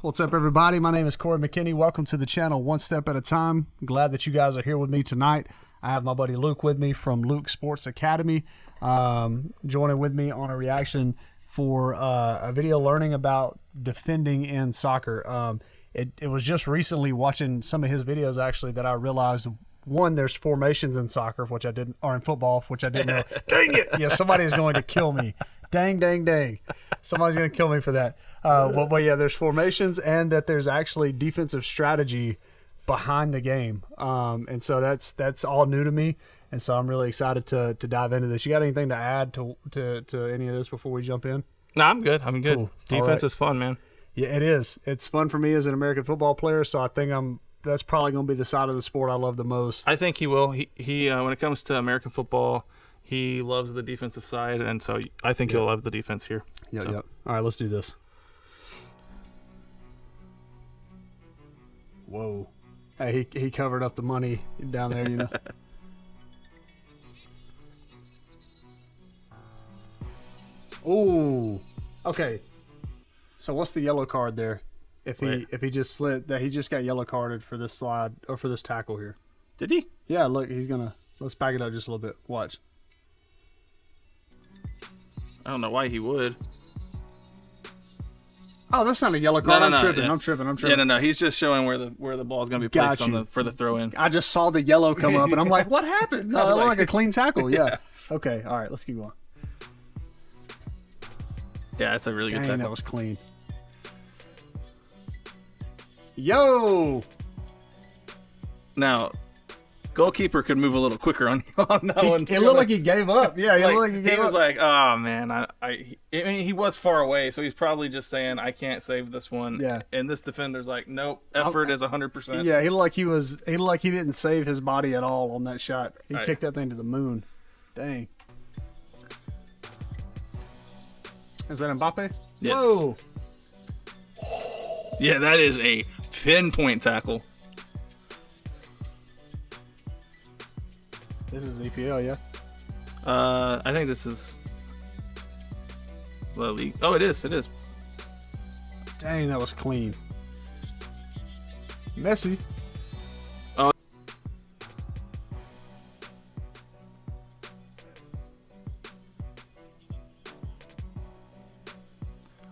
What's up, everybody? My name is Corey McKinney. Welcome to the channel One Step at a Time. Glad that you guys are here with me tonight. I have my buddy Luke with me from Luke Sports Academy, joining with me on a reaction for a video learning about defending in soccer. It was just recently watching some of his videos, actually, that I realized, one, there's formations in soccer, which I didn't, or in football, which I didn't know. Dang it! Yeah, somebody is going to kill me. Dang, dang, dang. Somebody's going to kill me for that. But yeah, there's formations, and that there's actually defensive strategy behind the game. And so that's all new to me. And so I'm really excited to dive into this. You got anything to add to any of this before we jump in? No, I'm good. I'm good. Cool. Defense is fun, man. Yeah, it is. It's fun for me as an American football player, so I think that's probably going to be the side of the sport I love the most. I think he will. He when it comes to American football, he loves the defensive side, and so I think he'll love the defense here. Yep, so. yep. All right, let's do this. Whoa. Hey, he covered up the money down there, you know. Ooh. Okay. So what's the yellow card there? If he just slid that, he just got yellow carded for this slide or for this tackle here. Did he? Yeah, look, let's back it up just a little bit. Watch. I don't know why he would. Oh, that's not a yellow card. No, I'm tripping. yeah. I'm tripping. Yeah, no. He's just showing where the ball is going to be placed for the throw in. I just saw the yellow come up, and I'm like, what happened? No, that looked like a clean tackle. Yeah. Okay. All right. Let's keep going. Yeah, that's a really good Dang, tackle. that was clean. Yo. Now, goalkeeper could move a little quicker on that one. It looked like he gave up. Yeah, he was like, oh man, I mean, he was far away, so he's probably just saying, I can't save this one. Yeah. And this defender's like, nope, effort is 100%. Yeah, he looked like he didn't save his body at all on that shot. He kicked that thing to the moon. Dang. Is that Mbappe? Yes. Whoa. Yeah, that is a pinpoint tackle. This is EPL, yeah? I think this is La Liga. Oh, it is. Dang, that was clean. Messi. Oh.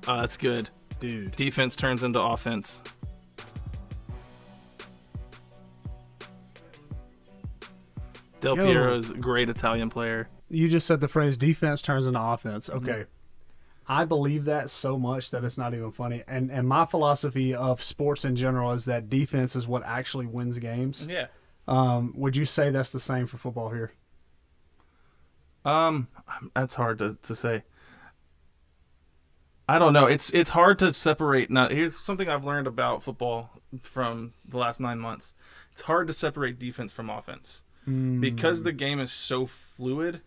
That's good. Dude. Defense turns into offense. Del Piero's a great Italian player. You just said the phrase defense turns into offense. Okay. Mm-hmm. I believe that so much that it's not even funny. And my philosophy of sports in general is that defense is what actually wins games. Yeah. Would you say that's the same for football here? That's hard to say. I don't know. It's hard to separate. Now, here's something I've learned about football from the last 9 months. It's hard to separate defense from offense. Because the game is so fluid,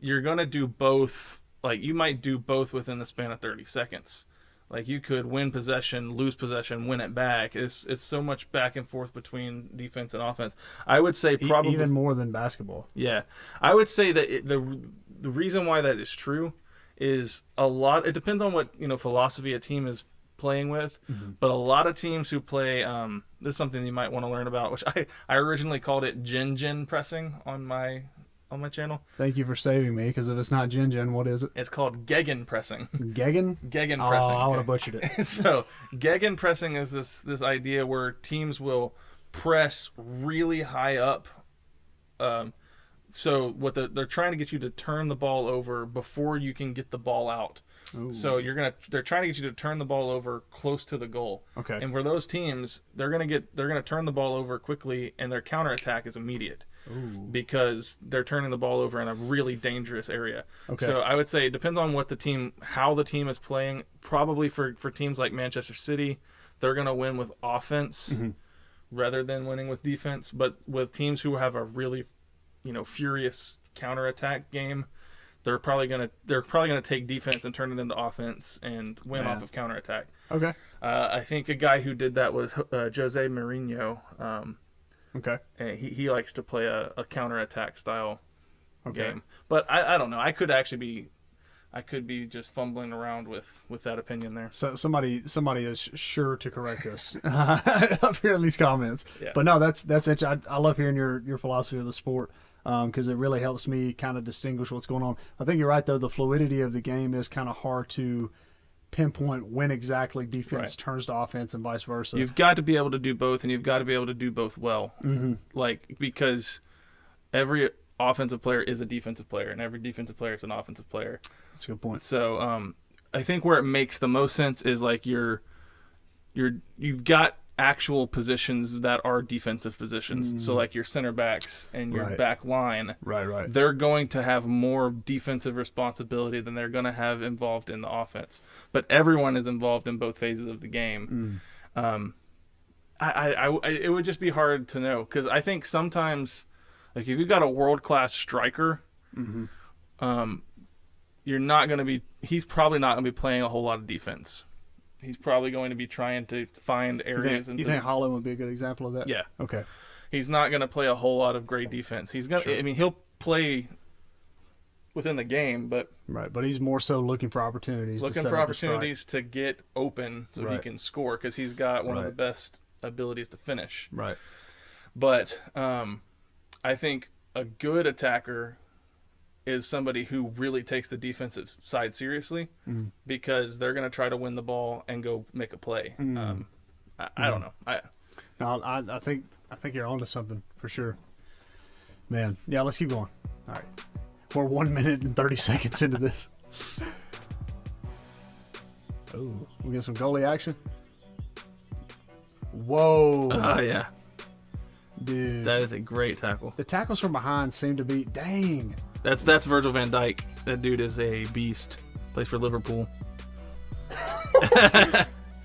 you're going to do both. Like, you might do both within the span of 30 seconds. Like, you could win possession, lose possession, win it back. It's so much back and forth between defense and offense. I would say probably even more than basketball. Yeah. I would say that the reason why that is true is it depends on what, philosophy a team is playing with, but a lot of teams who play this is something you might want to learn about, which I originally called it gen pressing on my channel. Thank you for saving me, because if it's not gen, what is it? It's called gegen pressing. Gegen pressing. I would have butchered it. So gegen pressing is this idea where teams will press really high up. So what they're trying to get you to turn the ball over before you can get the ball out. Ooh. So they're trying to get you to turn the ball over close to the goal. Okay. And for those teams, they're gonna turn the ball over quickly, and their counterattack is immediate. Ooh. Because they're turning the ball over in a really dangerous area. Okay. So I would say it depends on how the team is playing. Probably for teams like Manchester City, they're gonna win with offense rather than winning with defense. But with teams who have a really furious counterattack game, they're probably gonna take defense and turn it into offense and win off of counterattack. Okay. I think a guy who did that was Jose Mourinho. Okay. And he likes to play a counterattack style game. But I don't know. I could actually be I could be just fumbling around with that opinion there. So somebody is sure to correct us up here in these comments. Yeah. But no, that's it. I love hearing your philosophy of the sport because it really helps me kind of distinguish what's going on. I think you're right though. The fluidity of the game is kind of hard to pinpoint when exactly defense turns to offense and vice versa. You've got to be able to do both, and you've got to be able to do both well. Mm-hmm. Like, because every offensive player is a defensive player, and every defensive player is an offensive player. That's a good point. So I think where it makes the most sense is like you've got actual positions that are defensive positions. So like your center backs and your back line, right, they're going to have more defensive responsibility than they're going to have involved in the offense. But everyone is involved in both phases of the game. It would just be hard to know, because I think sometimes, like if you've got a world-class striker, you're not going to be. He's probably not going to be playing a whole lot of defense. He's probably going to be trying to find areas. You think Holland would be a good example of that? Yeah. Okay. He's not going to play a whole lot of great defense. He's going. I mean, he'll play within the game, but but he's more so looking for opportunities. To get open so he can score, because he's got one of the best abilities to finish. Right. But I think a good attacker is somebody who really takes the defensive side seriously, because they're going to try to win the ball and go make a play. I don't know. I think you're onto something for sure, man. Yeah, let's keep going. All right, we're 1 minute and 30 seconds into this. Oh, we get some goalie action. Whoa! Oh yeah, dude, that is a great tackle. The tackles from behind seem to be dang. That's Virgil van Dijk. That dude is a beast. Plays for Liverpool.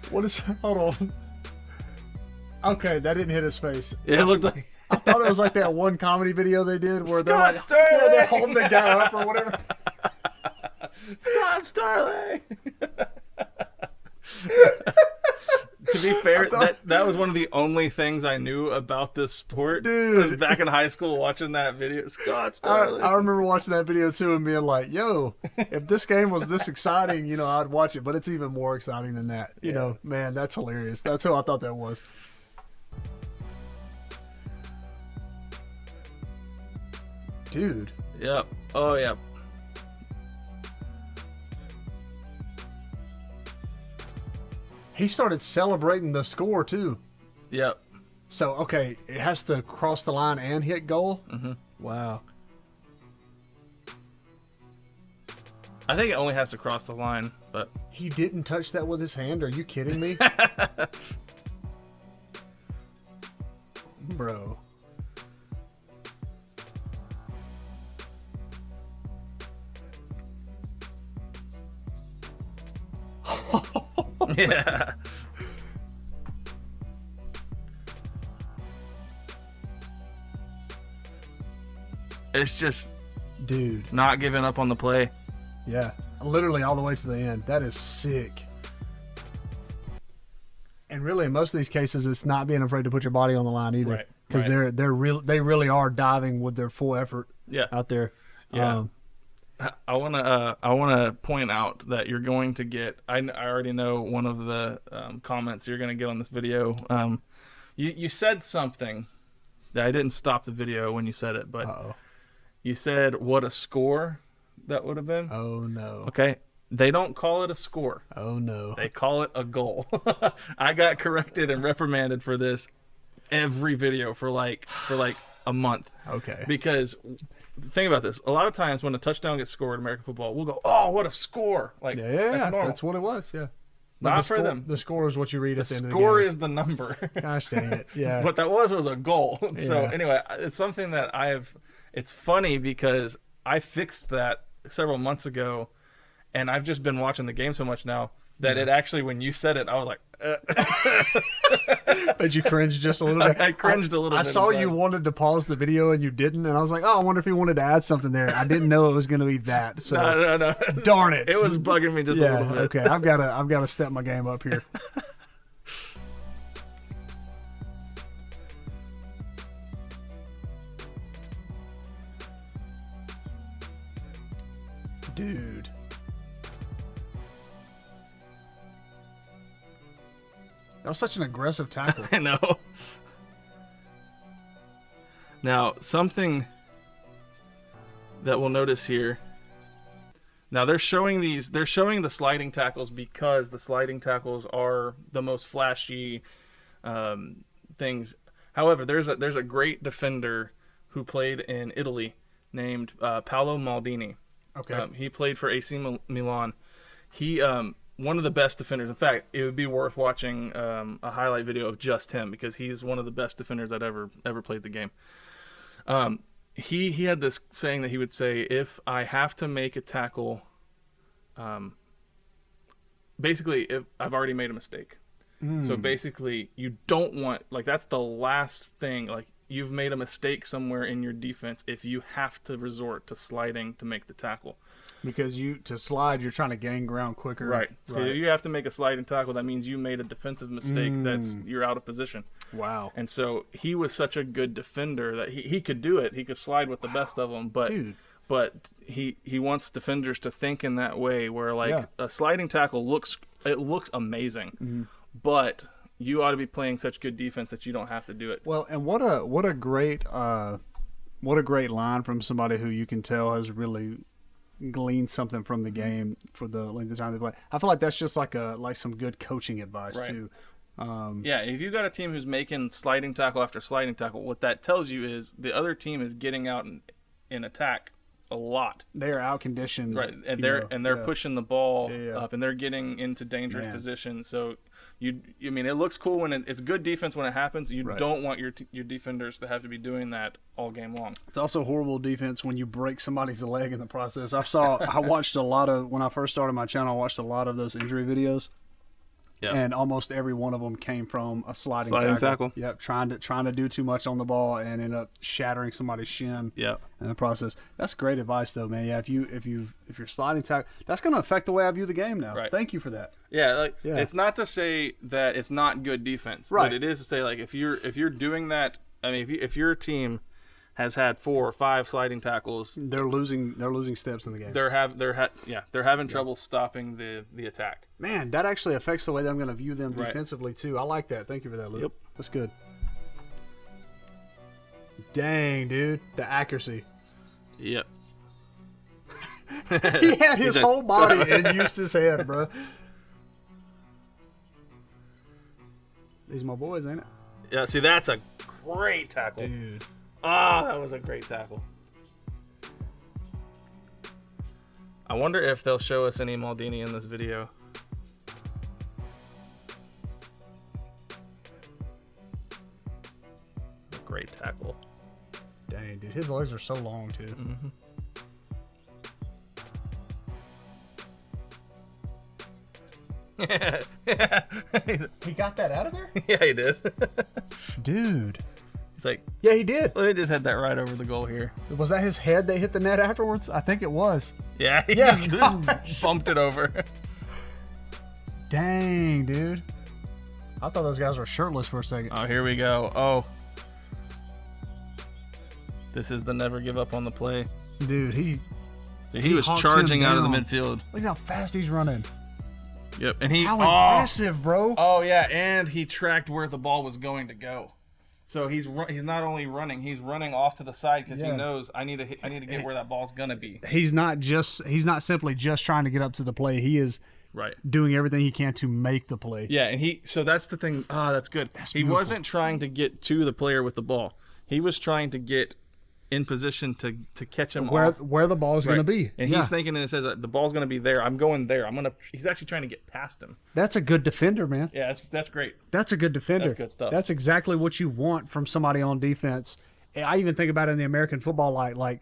What is? Hold on. Okay, that didn't hit his face. Yeah, it looked like. I thought it was like that one comedy video they did where they're holding the guy up or whatever. Scott Starling. To be fair, that was one of the only things I knew about this sport. Dude. I was back in high school watching that video. Scott Starling. I remember watching that video too and being like, yo, if this game was this exciting, I'd watch it. But it's even more exciting than that. You know, man, that's hilarious. That's who I thought that was. Dude. Yep. Oh, yeah. He started celebrating the score too. Yep. So, okay, it has to cross the line and hit goal? Mm-hmm. Wow. I think it only has to cross the line, but... He didn't touch that with his hand? Are you kidding me? Bro. Yeah. It's just, dude, not giving up on the play. Yeah, literally all the way to the end. That is sick. And really, in most of these cases, it's not being afraid to put your body on the line either, right? Because they really are diving with their full effort. Yeah. Out there. Yeah. I wanna point out that you're going to get. I already know one of the comments you're gonna get on this video. You said something that I didn't stop the video when you said it, but you said what a score that would have been. Oh no. Okay. They don't call it a score. Oh no. They call it a goal. I got corrected and reprimanded for this every video for like a month. Okay. Because think about this. A lot of times when a touchdown gets scored in American football, we'll go, "Oh, what a score!" Like, yeah, that's what it was. Yeah. Not for them. The score is what you read at the end of the game. The score is the number. Gosh dang it. Yeah. What that was a goal. Yeah. So anyway, it's something that it's funny because I fixed that several months ago, and I've just been watching the game so much now that it actually, when you said it, I was like, But you cringed just a little bit. I cringed a little bit. I saw you wanted to pause the video and you didn't, and I was like, oh, I wonder if he wanted to add something there. I didn't know it was going to be that. So no. Darn it. It was bugging me just a little bit. Okay, I've got to step my game up here. Dude. That was such an aggressive tackle. I know. Now, something that we'll notice here. Now they're showing the sliding tackles because the sliding tackles are the most flashy things. However, there's a great defender who played in Italy named Paolo Maldini. Okay. He played for AC Milan. He one of the best defenders. In fact, it would be worth watching a highlight video of just him because he's one of the best defenders that ever played the game. He had this saying that he would say, if I have to make a tackle, basically, if I've already made a mistake. So basically, you don't want, like, that's the last thing. Like, you've made a mistake somewhere in your defense if you have to resort to sliding to make the tackle. Because to slide, you're trying to gain ground quicker. Right. If you have to make a sliding tackle, that means you made a defensive mistake you're out of position. Wow. And so he was such a good defender that he could do it. He could slide with the best of them, but he wants defenders to think in that way where, like, a sliding tackle looks amazing, but you ought to be playing such good defense that you don't have to do it. Well, and what a great line from somebody who you can tell has really gleaned something from the game for the length of time they play. I feel like that's just like some good coaching advice too. Yeah, if you got a team who's making sliding tackle after sliding tackle, what that tells you is the other team is getting out in attack a lot. They are out conditioned, right? And they're pushing the ball up, and they're getting into dangerous positions. So I mean, it looks cool when it's good defense when it happens. You don't want your defenders to have to be doing that all game long. It's also horrible defense when you break somebody's leg in the process. I watched a lot of, when I first started my channel, I watched a lot of those injury videos. Yeah. And almost every one of them came from a sliding tackle. Yep, trying to do too much on the ball and end up shattering somebody's shin. Yep. In the process. That's great advice, though, man. Yeah, if you're sliding tackle, that's going to affect the way I view the game now. Right. Thank you for that. Yeah, it's not to say that it's not good defense, but it is to say, like, if you're doing that. I mean, if your team has had 4 or 5 sliding tackles, they're losing steps in the game. They're having trouble stopping the attack. Man, that actually affects the way that I'm going to view them defensively too. I like that. Thank you for that, Luke. Yep. That's good. Dang, dude, the accuracy. Yep. He had his whole body and used his head, bro. These are my boys, ain't it? Yeah. See, that's a great tackle, dude. Ah, that was a great tackle. I wonder if they'll show us any Maldini in this video. Great tackle. Dang, dude. His legs are so long, too. He got that out of there? Yeah, he did. Dude. It's like, yeah, he did. Well, he just had that right over the goal here. Was that his head that hit the net afterwards? I think it was. Yeah, he just bumped it over. Dang, dude. I thought those guys were shirtless for a second. Oh, here we go. Oh. This is the never give up on the play. Dude, he was charging out of the midfield. Look how fast he's running. Yep, and how impressive, bro. Oh, yeah, and he tracked where the ball was going to go. So he's not only running, he's running off to the side because he knows I need to get where that ball's gonna be. He's not simply just trying to get up to the play. He is doing everything he can to make the play. Yeah, and so that's the thing. That's good. He wasn't trying to get to the player with the ball. He was trying to get in position to catch him where the ball is going to be. And he's thinking, and it says the ball's going to be there. I'm going there. He's actually trying to get past him. That's a good defender, man. Yeah, that's great. That's a good defender. That's good stuff. That's exactly what you want from somebody on defense. I even think about it in the American football like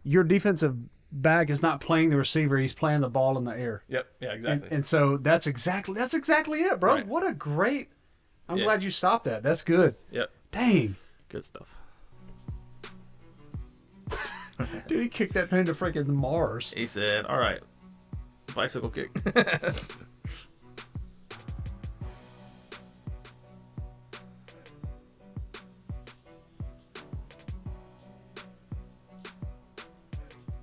your defensive back is not playing the receiver, he's playing the ball in the air. Yep. Yeah, exactly. And so that's exactly it, bro. Right. What a great I'm glad you stopped that. That's good. Yep. Dang. Good stuff. Dude, he kicked that thing to freaking Mars. He said, all right, bicycle kick.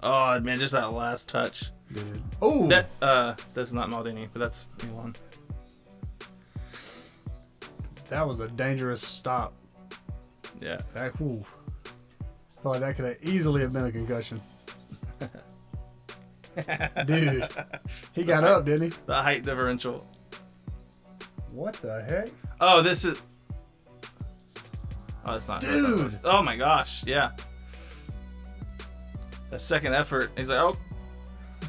Oh, man, just that last touch. Dude. Oh. That's not Maldini, but that's Milan. That was a dangerous stop. Yeah. That, boy, that could have easily have been a concussion. Dude, he got up, didn't he? The height differential. What the heck? Oh, this is... Oh, that's not... Dude! Oh, my gosh. Yeah. That second effort. He's like, oh.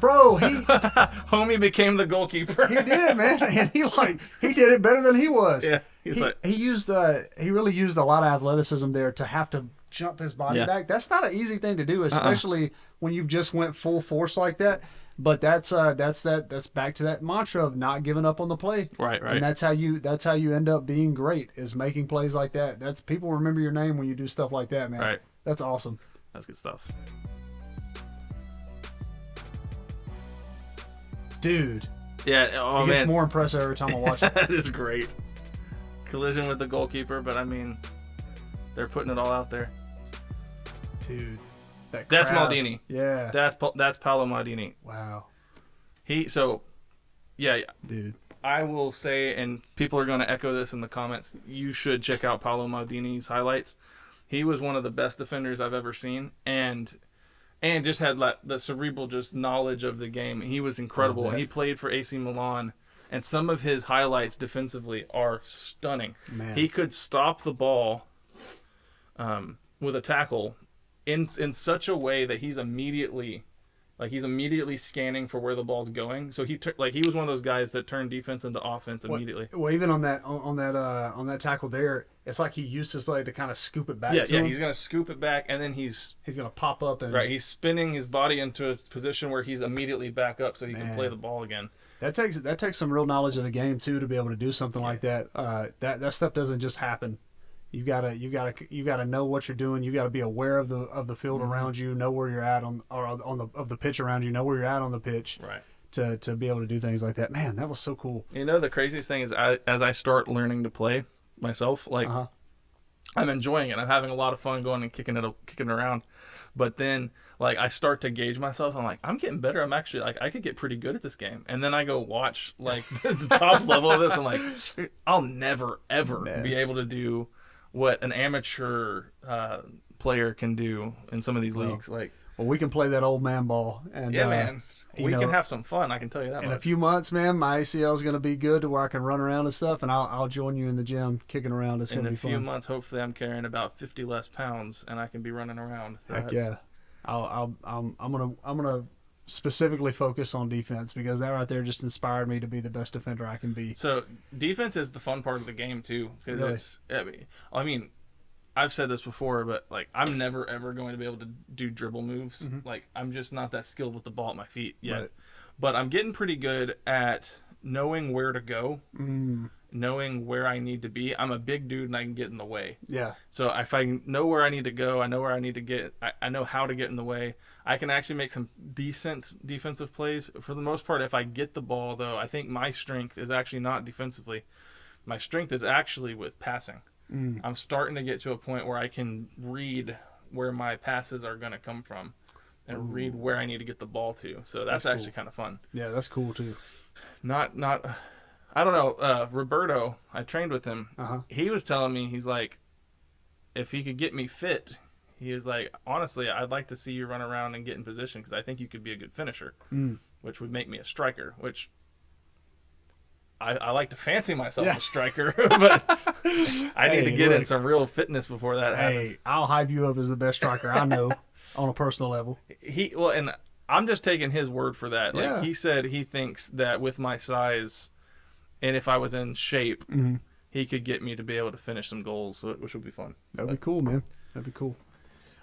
Bro, he... Homie became the goalkeeper. He did, man. And he did it better than he was. Yeah. He really used a lot of athleticism there to have to jump his body back. That's not an easy thing to do, especially when you've just went full force like that. But that's back to that mantra of not giving up on the play. Right. And that's how you end up being great, is making plays like that. That's people remember your name when you do stuff like that, man. Right. That's awesome. That's good stuff. Dude. Yeah, oh it man. gets more impressive every time I watch it. That is great. Collision with the goalkeeper, but I mean, they're putting it all out there. Dude. That's Maldini. Yeah. That's Paolo Maldini. Wow. Yeah. Dude. I will say, and people are going to echo this in the comments, you should check out Paolo Maldini's highlights. He was one of the best defenders I've ever seen, and just had the cerebral just knowledge of the game. He was incredible. He played for AC Milan, and some of his highlights defensively are stunning. Man. He could stop the ball with a tackle in such a way that he's immediately scanning for where the ball's going. So he was one of those guys that turned defense into offense immediately. Well, even on that tackle there, it's like he used his leg to kind of scoop it back. Yeah, he's gonna scoop it back, and then he's gonna pop up and he's spinning his body into a position where he's immediately back up so he can play the ball again. That takes some real knowledge of the game too to be able to do something like that. That stuff doesn't just happen. You gotta know what you're doing. You gotta be aware of the field around you, know where you're at on the pitch around you, know where you're at on the pitch. Right. To be able to do things like that. Man, that was so cool. You know, the craziest thing is as I start learning to play myself, I'm enjoying it. I'm having a lot of fun going and kicking it around. But then I start to gauge myself. I'm like, I'm getting better. I'm actually I could get pretty good at this game. And then I go watch the top level of this. I'm like, I'll never ever be able to do what an amateur player can do in some of these leagues. Well, we can play that old man ball. And man. We can have some fun, I can tell you that much. In a few months, man, my ACL is going to be good to where I can run around and stuff, and I'll join you in the gym kicking around. It's going to be fun. In a few months, hopefully I'm carrying about 50 less pounds, and I can be running around. So heck yeah. I'm gonna specifically focus on defense, because that right there just inspired me to be the best defender I can be. So defense is the fun part of the game too, because I mean, I've said this before, but I'm never ever going to be able to do dribble moves. I'm just not that skilled with the ball at my feet yet. Right. But I'm getting pretty good at knowing where to go, knowing where I need to be. I'm a big dude and I can get in the way. Yeah. So if I know where I need to go, I know where I need to get. I know how to get in the way. I can actually make some decent defensive plays. For the most part, if I get the ball, though, I think my strength is actually not defensively. My strength is actually with passing. I'm starting to get to a point where I can read where my passes are going to come from and read where I need to get the ball to. So that's actually kind of fun. Yeah, that's cool too. Not I don't know. Roberto, I trained with him. He was telling me, he's like, if he could get me fit, he was like, honestly, I'd like to see you run around and get in position, because I think you could be a good finisher, which would make me a striker, which I like to fancy myself a striker, but I need to get in some real fitness before that happens. Hey, I'll hype you up as the best striker I know on a personal level. And I'm just taking his word for that. He said he thinks that with my size, and if I was in shape, he could get me to be able to finish some goals, which would be fun. That'd be cool, man. That'd be cool.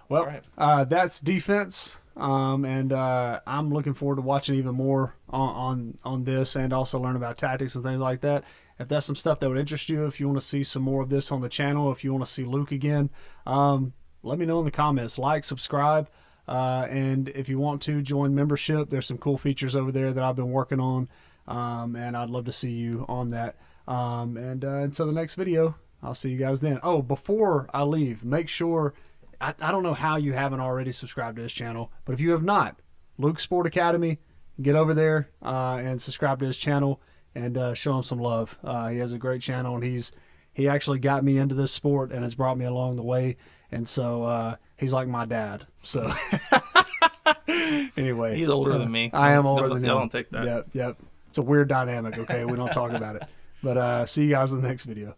Well, that's defense, and I'm looking forward to watching even more on this, and also learn about tactics and things like that. If that's some stuff that would interest you, if you want to see some more of this on the channel, if you want to see Luke again, let me know in the comments. Like, subscribe, and if you want to join membership, there's some cool features over there that I've been working on, and I'd love to see you on that. And until the next video, I'll see you guys then. Oh, before I leave, make sure... I don't know how you haven't already subscribed to this channel, but if you have not, Luke Sport Academy, get over there and subscribe to his channel and show him some love. He has a great channel, and he's he actually got me into this sport and has brought me along the way. And so he's like my dad. So anyway, he's older than me. I am older than him. Don't take that. Yep. It's a weird dynamic. Okay, we don't talk about it. But see you guys in the next video.